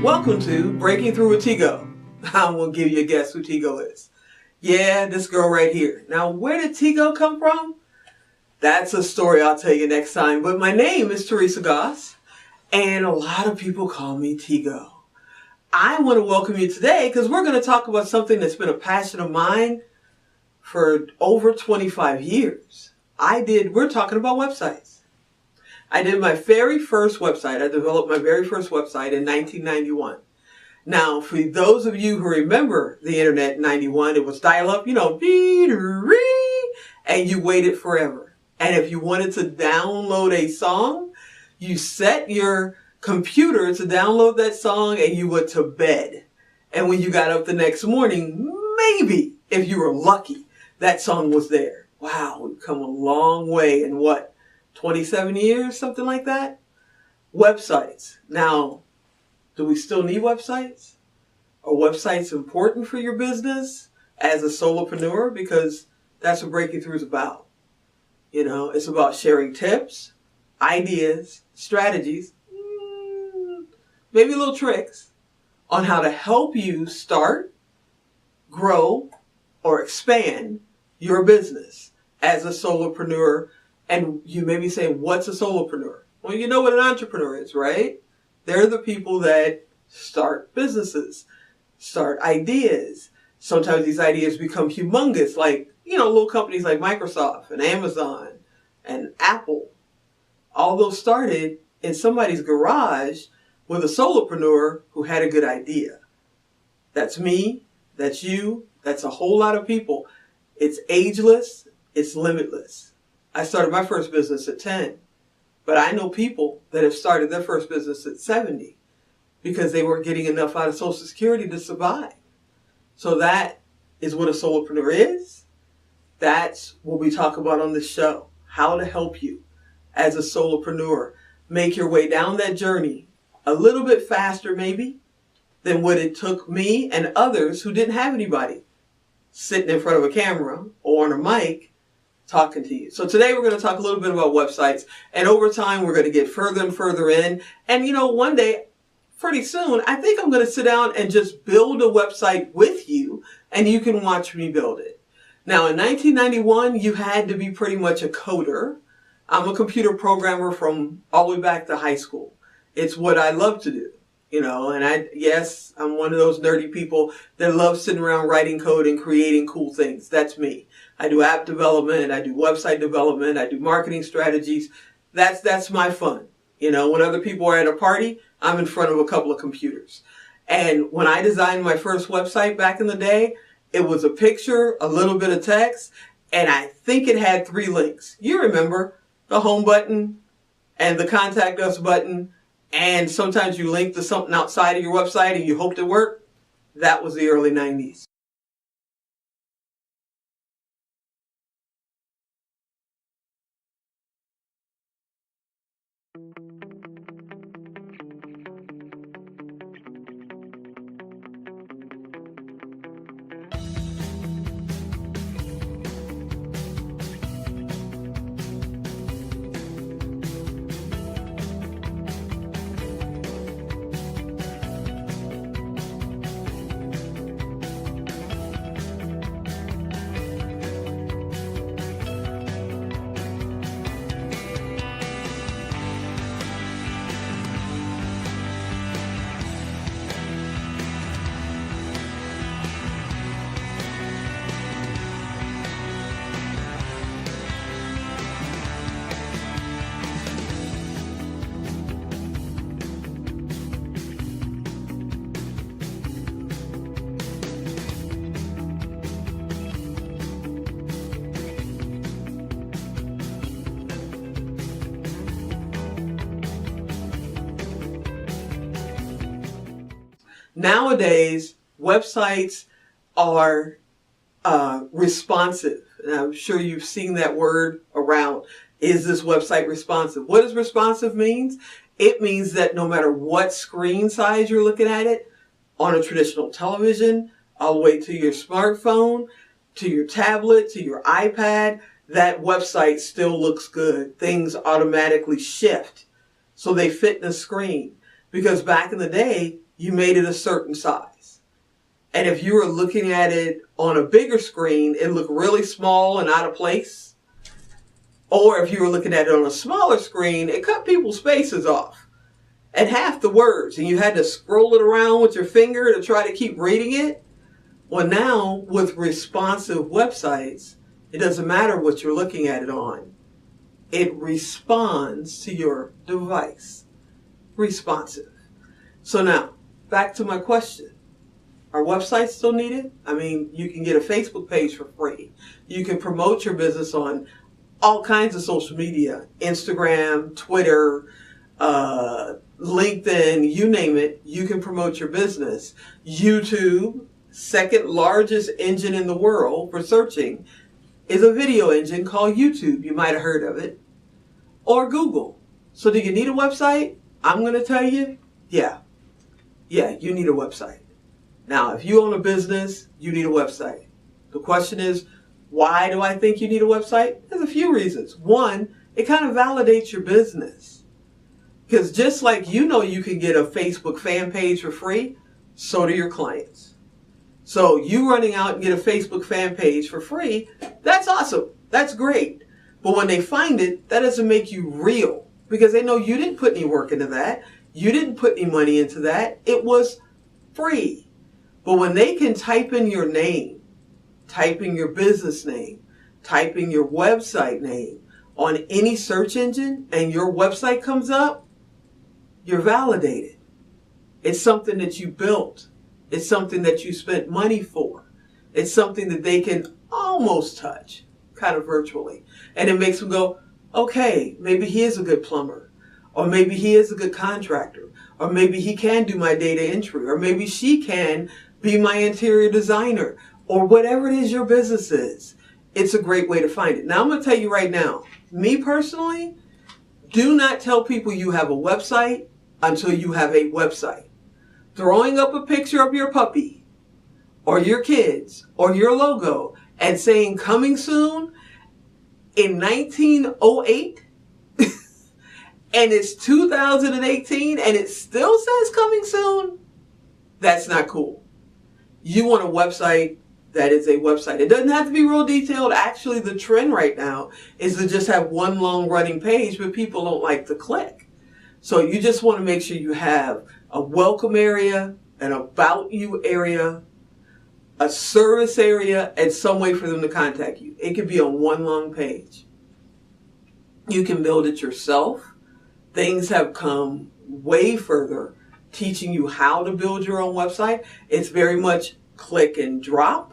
Welcome to Breaking Through with Tigo. I'm going to give you a guess who Tigo is. Yeah, this girl right here. Now, where did Tigo come from? That's a story I'll tell you next time. But my name is Teresa Goss, and a lot of people call me Tigo. I want to welcome you today because we're going to talk about something that's been a passion of mine for over 25 years. We're talking about websites. I did my very first website. I developed my very first website in 1991. Now, for those of you who remember the internet in 91, it was dial-up, and you waited forever. And if you wanted to download a song, you set your computer to download that song and you went to bed. And when you got up the next morning, maybe, if you were lucky, that song was there. Wow, we've come a long way in 27 years, something like that? Websites. Now, do we still need websites? Are websites important for your business as a solopreneur? Because that's what Breaking Through is about. It's about sharing tips, ideas, strategies, maybe little tricks on how to help you start, grow, or expand your business as a solopreneur. And you may be saying, what's a solopreneur? Well, you know what an entrepreneur is, right? They're the people that start businesses, start ideas. Sometimes these ideas become humongous, like, little companies like Microsoft and Amazon and Apple. All those started in somebody's garage with a solopreneur who had a good idea. That's me, that's you, that's a whole lot of people. It's ageless, it's limitless. I started my first business at 10, but I know people that have started their first business at 70 because they weren't getting enough out of Social Security to survive. So that is what a solopreneur is. That's what we talk about on this show, how to help you as a solopreneur make your way down that journey a little bit faster maybe than what it took me and others who didn't have anybody sitting in front of a camera or on a mic talking to you. So today we're going to talk a little bit about websites, and over time we're going to get further and further in. And one day, pretty soon, I think I'm going to sit down and just build a website with you, and you can watch me build it. Now, in 1991, you had to be pretty much a coder. I'm a computer programmer from all the way back to high school. It's what I love to do. And I'm one of those nerdy people that love sitting around writing code and creating cool things. That's me. I do app development, I do website development, I do marketing strategies. That's my fun. When other people are at a party, I'm in front of a couple of computers. And when I designed my first website back in the day, it was a picture, a little bit of text, and I think it had 3 links. You remember the home button and the contact us button, and sometimes you link to something outside of your website and you hoped it worked. That was the early 90s. Nowadays, websites are responsive. And I'm sure you've seen that word around. Is this website responsive? What does responsive mean? It means that no matter what screen size you're looking at it, on a traditional television, all the way to your smartphone, to your tablet, to your iPad, that website still looks good. Things automatically shift so they fit in the screen. Because back in the day, you made it a certain size. And if you were looking at it on a bigger screen, it looked really small and out of place. Or if you were looking at it on a smaller screen, it cut people's faces off and half the words, and you had to scroll it around with your finger to try to keep reading it. Well, now with responsive websites, it doesn't matter what you're looking at it on. It responds to your device. Responsive. So now, back to my question. Are websites still needed? I mean, you can get a Facebook page for free. You can promote your business on all kinds of social media. Instagram, Twitter, LinkedIn, you name it. You can promote your business. YouTube, second largest engine in the world for searching, is a video engine called YouTube. You might have heard of it. Or Google. So do you need a website? I'm going to tell you, yeah, you need a website. Now, if you own a business, you need a website. The question is, why do I think you need a website? There's a few reasons. One, it kind of validates your business. Because just like you know you can get a Facebook fan page for free, so do your clients. So you running out and get a Facebook fan page for free, that's awesome. That's great. But when they find it, that doesn't make you real. Because they know you didn't put any work into that. You didn't put any money into that. It was free. But when they can type in your name, type in your business name, type in your website name on any search engine and your website comes up, you're validated. It's something that you built. It's something that you spent money for. It's something that they can almost touch, kind of virtually. And it makes them go, okay, maybe he is a good plumber. Or maybe he is a good contractor. Or maybe he can do my data entry. Or maybe she can be my interior designer. Or whatever it is your business is. It's a great way to find it. Now I'm going to tell you right now, me personally, do not tell people you have a website until you have a website. Throwing up a picture of your puppy or your kids or your logo and saying coming soon in 1908 and it's 2018 and it still says coming soon, that's not cool. You want a website that is a website. It doesn't have to be real detailed. Actually, the trend right now is to just have one long running page, but people don't like to click. So you just want to make sure you have a welcome area, an about you area, a service area, and some way for them to contact you. It could be on one long page. You can build it yourself. Things have come way further teaching you how to build your own website. It's very much click and drop.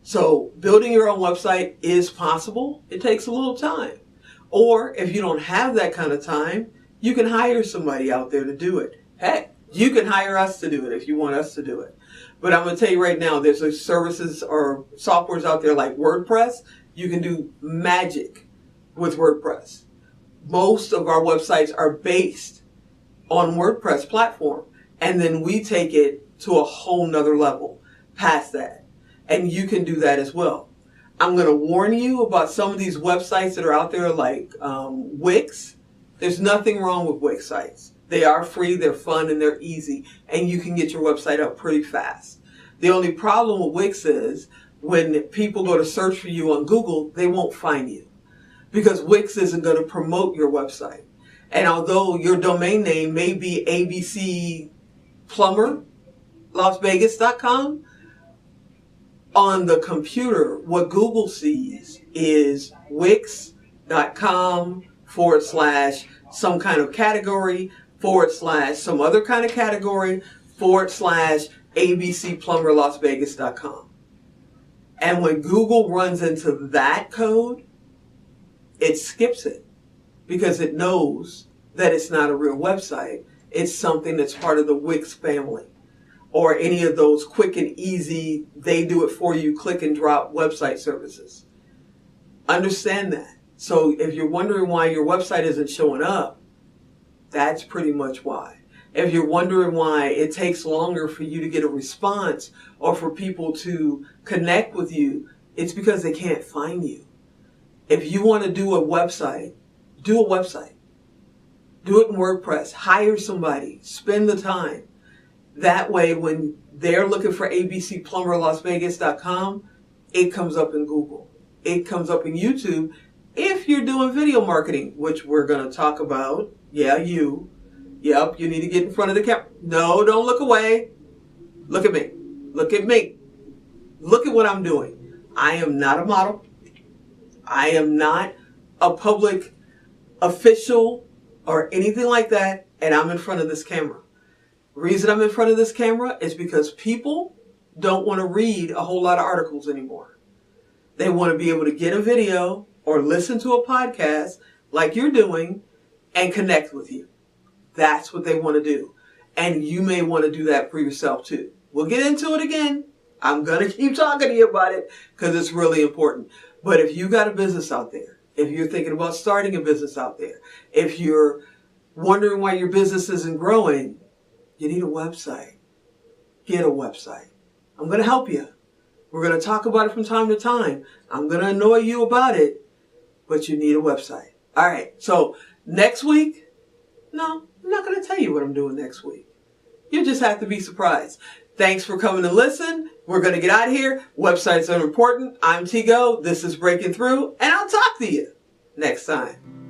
So building your own website is possible. It takes a little time. Or if you don't have that kind of time, you can hire somebody out there to do it. Heck, you can hire us to do it if you want us to do it. But I'm going to tell you right now, there's services or softwares out there like WordPress. You can do magic with WordPress. Most of our websites are based on WordPress platform. And then we take it to a whole nother level past that. And you can do that as well. I'm going to warn you about some of these websites that are out there like Wix. There's nothing wrong with Wix sites. They are free, they're fun, and they're easy. And you can get your website up pretty fast. The only problem with Wix is when people go to search for you on Google, they won't find you. Because Wix isn't going to promote your website. And although your domain name may be abcplumberlasvegas.com, on the computer, what Google sees is wix.com / some kind of category / some other kind of category / abcplumberlasvegas.com. And when Google runs into that code, it skips it because it knows that it's not a real website. It's something that's part of the Wix family or any of those quick and easy, they do it for you, click and drop website services. Understand that. So if you're wondering why your website isn't showing up, that's pretty much why. If you're wondering why it takes longer for you to get a response or for people to connect with you, it's because they can't find you. If you want to do a website, do a website. Do it in WordPress. Hire somebody. Spend the time. That way, when they're looking for abcplumberlasvegas.com, it comes up in Google. It comes up in YouTube. If you're doing video marketing, which we're going to talk about, Yep, you need to get in front of the camera. No, don't look away. Look at me. Look at me. Look at what I'm doing. I am not a model. I am not a public official or anything like that, and I'm in front of this camera. The reason I'm in front of this camera is because people don't want to read a whole lot of articles anymore. They want to be able to get a video or listen to a podcast like you're doing and connect with you. That's what they want to do. And you may want to do that for yourself too. We'll get into it again. I'm going to keep talking to you about it because it's really important. But if you got a business out there, if you're thinking about starting a business out there, if you're wondering why your business isn't growing, you need a website. Get a website. I'm going to help you. We're going to talk about it from time to time. I'm going to annoy you about it, but you need a website. All right. So next week, no, I'm not going to tell you what I'm doing next week. You just have to be surprised. Thanks for coming to listen. We're going to get out of here. Websites are important. I'm Tigo. This is Breaking Through, and I'll talk to you next time.